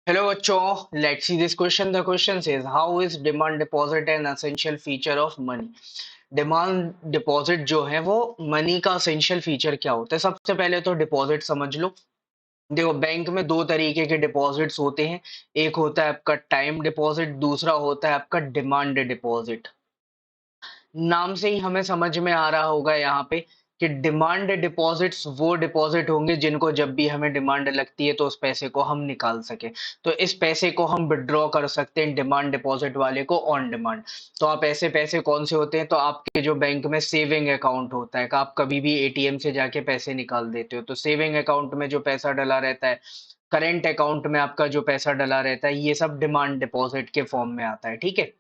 Hello बच्चों, let's see this question. The question says, how is demand deposit an essential feature of money? Demand deposit जो है वो money का essential feature क्या होता है? सबसे पहले तो डिपॉजिट समझ लो। देखो, बैंक में दो तरीके के डिपॉजिट्स होते हैं। एक होता है आपका टाइम डिपॉजिट, दूसरा होता है आपका डिमांड डिपॉजिट। नाम से ही हमें समझ में आ रहा होगा यहाँ पे कि डिमांड डिपॉजिट्स वो डिपॉजिट होंगे जिनको जब भी हमें डिमांड लगती है तो उस पैसे को हम निकाल सके। तो इस पैसे को हम विड्रॉ कर सकते हैं डिमांड डिपॉजिट वाले को ऑन डिमांड। तो आप ऐसे पैसे कौन से होते हैं? तो आपके जो बैंक में सेविंग अकाउंट होता है, कि आप कभी भी एटीएम से जाके पैसे निकाल देते हो, तो सेविंग अकाउंट में जो पैसा डला रहता है, करेंट अकाउंट में आपका जो पैसा डला रहता है, ये सब डिमांड डिपॉजिट के फॉर्म में आता है। ठीक है।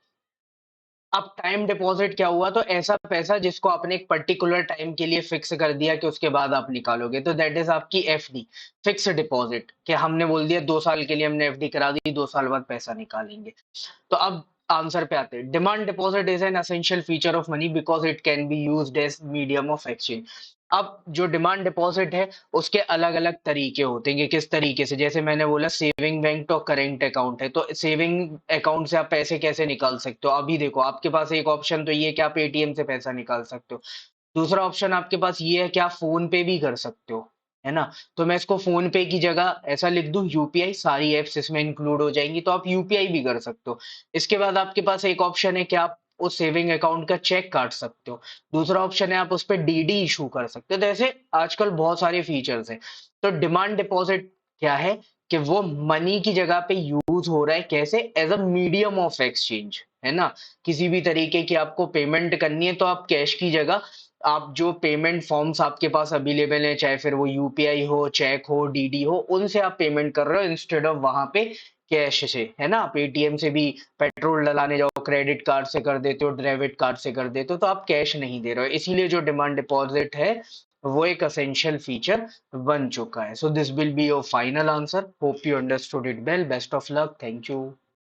अब टाइम डिपॉजिट क्या हुआ? तो ऐसा पैसा जिसको आपने एक पर्टिकुलर टाइम के लिए फिक्स कर दिया कि उसके बाद आप निकालोगे, तो दैट इज आपकी एफडी, फिक्स डिपॉजिट। कि हमने बोल दिया 2 साल के लिए हमने एफडी करा दी, 2 साल बाद पैसा निकालेंगे। तो अब आंसर पे आते हैं। Demand deposit is an essential feature of money because it can be used as medium of exchange. अब जो डिमांड डिपॉजिट है उसके अलग अलग तरीके होते हैं कि किस तरीके से। जैसे मैंने बोला सेविंग बैंक और करेंट अकाउंट है, तो सेविंग अकाउंट से आप पैसे कैसे निकाल सकते हो? अभी देखो, आपके पास एक ऑप्शन तो ये है कि आप एटीएम से पैसा निकाल सकते हो। दूसरा ऑप्शन आपके पास ये है कि आप फोन पे भी कर सकते हो, है ना? तो मैं इसको फोन पे की जगह ऐसा लिख दूं यूपीआई, सारी एप्स इसमें इंक्लूड हो जाएंगी, तो आप यूपीआई भी कर सकते हो। इसके बाद आपके पास एक ऑप्शन है कि आप उस सेविंग अकाउंट का चेक काट सकते हो। दूसरा ऑप्शन है आप उस पे डीडी इशू कर सकते हो। तो ऐसे आजकल बहुत सारे फीचर्स हैं। तो डिमांड डिपॉजिट क्या है? कि वो मनी की जगह पे यूज हो रहा है, कैसे? As a medium of exchange, है ना? किसी भी तरीके की आपको पेमेंट करनी है तो आप कैश की जगह आप जो पेमेंट फॉर्म्स आपके पास अवेलेबल हैं, चाहे फिर वो यूपीआई हो, चेक हो, डीडी हो, उनसे आप पेमेंट कर रहे हो इंस्टेड ऑफ वहां पे कैश से, है ना? आप एटीएम से भी पेट्रोल डलाने जाओ, क्रेडिट कार्ड से कर देते हो, डेबिट कार्ड से कर देते हो, तो आप कैश नहीं दे रहे हो। इसीलिए जो डिमांड डिपॉजिट है वो एक असेंशियल फीचर बन चुका है। So this will be your final answer. Hope you understood it well. Best of luck. Thank you.